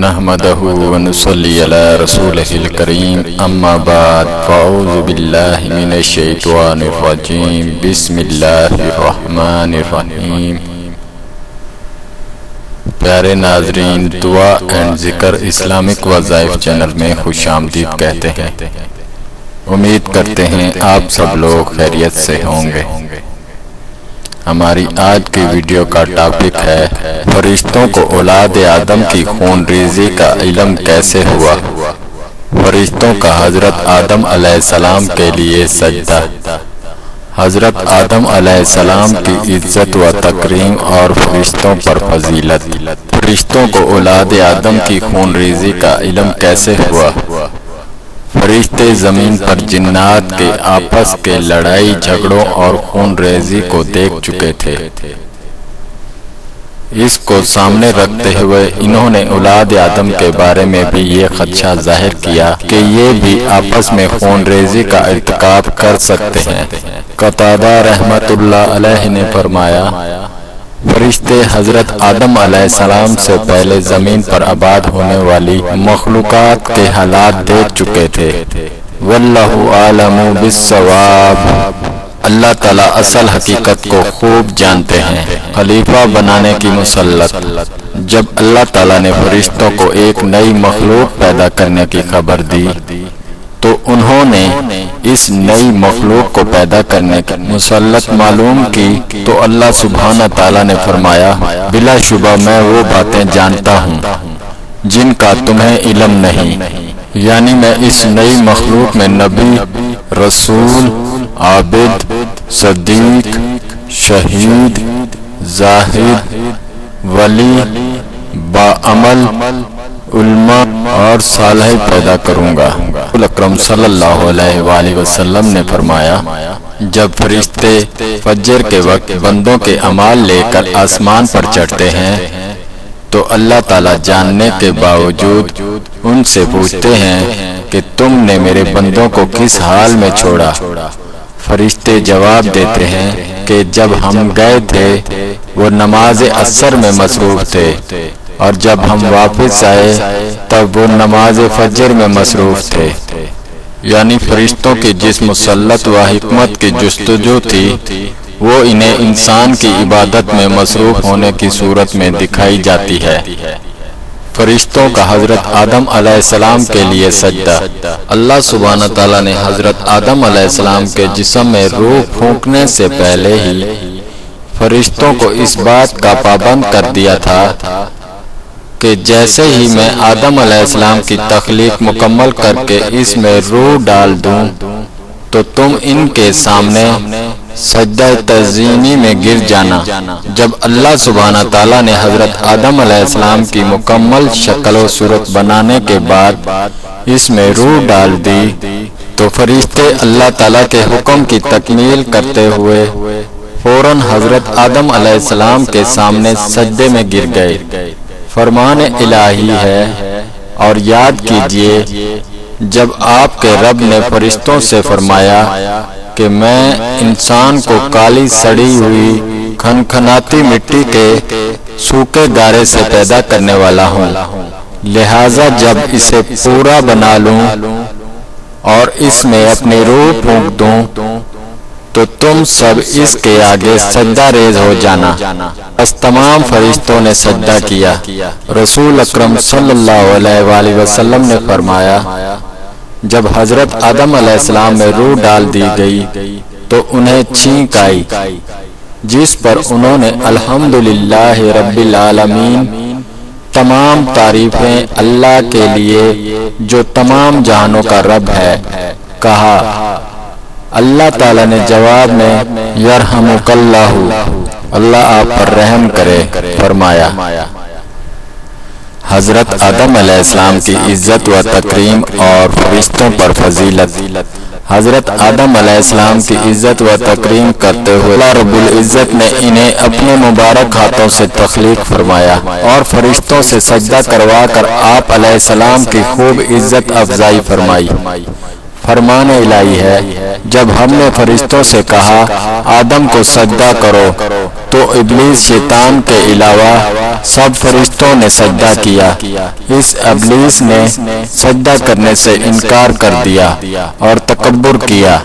نحمده ونصلي على رسوله الكريم اما بعد فاعوذ بالله من الشیطان الرجیم بسم اللہ الرحمن الرحیم۔ پیارے ناظرین، دعا اینڈ ذکر اسلامک وظائف چینل میں خوش آمدید کہتے ہیں۔ امید کرتے ہیں آپ سب لوگ خیریت سے ہوں گے۔ ہماری آج کی ویڈیو کا ٹاپک ہے فرشتوں کو اولاد آدم کی خون ریزی کا علم کیسے ہوا۔ فرشتوں کا حضرت آدم علیہ السلام کے لیے سجدہ۔ حضرت آدم علیہ السلام کی عزت و تکریم اور فرشتوں پر فضیلت۔ فرشتوں کو اولاد آدم کی خون ریزی کا علم کیسے ہوا۔ فرشتے زمین پر جنات کے آپس کے لڑائی جھگڑوں اور خون ریزی کو دیکھ چکے تھے۔ اس کو سامنے رکھتے ہوئے انہوں نے اولاد آدم کے بارے میں بھی یہ خدشہ ظاہر کیا کہ یہ بھی آپس میں خون ریزی کا ارتکاب کر سکتے ہیں۔ قتادہ رحمت اللہ علیہ نے فرمایا، فرشتے حضرت آدم علیہ السلام سے پہلے زمین پر آباد ہونے والی مخلوقات کے حالات دیکھ چکے تھے۔ واللہ عالم بالصواب۔ اللہ تعالیٰ اصل حقیقت کو خوب جانتے ہیں۔ خلیفہ بنانے کی مسلط۔ جب اللہ تعالیٰ نے فرشتوں کو ایک نئی مخلوق پیدا کرنے کی خبر دی تو انہوں نے اس نئی مخلوق کو پیدا کرنے کی مسلط معلوم کی تو اللہ سبحانہ تعالیٰ نے فرمایا، بلا شبہ میں وہ باتیں جانتا ہوں جن کا تمہیں علم نہیں، یعنی میں اس نئی مخلوق میں نبی، رسول، عابد، صدیق، شہید، زاہد، ولی، باعمل، علماء اور صالح پیدا کروں گا۔ رسول اکرم صلی اللہ علیہ وآلہ وسلم نے فرمایا، جب فرشتے فجر کے وقت بندوں کے اعمال لے کر آسمان پر چڑھتے ہیں تو اللہ تعالیٰ جاننے کے باوجود ان سے پوچھتے ہیں کہ تم نے میرے بندوں کو کس حال میں چھوڑا۔ فرشتے جواب دیتے ہیں کہ جب ہم گئے تھے وہ نماز عصر میں مصروف تھے اور جب ہم واپس آئے تب وہ نماز فجر میں مصروف تھے۔ یعنی فرشتوں کی جس مسلط و حکمت کی جستجو تھی وہ انہیں انسان کی عبادت میں مصروف ہونے کی صورت میں دکھائی جاتی ہے۔ فرشتوں کا حضرت آدم علیہ السلام کے لیے سجدہ۔ اللہ سبحانہ تعالیٰ نے حضرت آدم علیہ السلام کے جسم میں روح پھونکنے سے پہلے ہی فرشتوں کو اس بات کا پابند کر دیا تھا کہ جیسے ہی میں آدم علیہ السلام کی تخلیق مکمل کر کے اس میں روح ڈال دوں تو تم ان کے سامنے سجدہ تعظیمی میں گر جانا۔ جب اللہ سبحانہ تعالیٰ نے حضرت آدم علیہ السلام کی مکمل شکل و صورت بنانے کے بعد اس میں روح ڈال دی تو فرشتے اللہ تعالیٰ کے حکم کی تکمیل کرتے ہوئے فوراً حضرت آدم علیہ السلام کے سامنے سجدے میں گر گئے۔ فرمان الہی ہے اور یاد کیجئے جب آپ کے رب نے فرشتوں سے فرمایا کہ میں انسان کو کالی سڑی ہوئی کھنکھناتی مٹی کے سوکھے گارے سے پیدا کرنے والا ہوں، لہٰذا جب اسے پورا بنا لوں اور اس میں اپنی روح پھونک دوں تو تم سب اس کے آگے سجدہ ریز ہو جانا۔ بس تمام فرشتوں نے سجدہ کیا۔ رسول اکرم صلی اللہ علیہ وآلہ وسلم نے فرمایا، جب حضرت آدم علیہ السلام میں روح ڈال دی گئی تو انہیں چھینک آئی جس پر انہوں نے الحمدللہ رب العالمین، تمام تعریفیں اللہ کے لیے جو تمام جہانوں کا رب ہے، کہا۔ اللہ تعالیٰ نے جواب میں یرحمک اللہ، اللہ آپ پر رحم کرے، فرمایا۔ حضرت آدم علیہ السلام کی عزت و تکریم اور فرشتوں پر فضیلت۔ حضرت آدم علیہ السلام کی عزت و تکریم کرتے ہوئے اللہ رب العزت نے انہیں اپنے مبارک ہاتھوں سے تخلیق فرمایا اور فرشتوں سے سجدہ کروا کر آپ علیہ السلام کی خوب عزت افزائی فرمائی۔ فرمان الہی ہے، جب ہم نے فرشتوں سے کہا آدم کو سجدہ کرو تو ابلیس شیطان کے علاوہ سب فرشتوں نے سجدہ کیا۔ اس ابلیس نے سجدہ کرنے سے انکار کر دیا اور تکبر کیا۔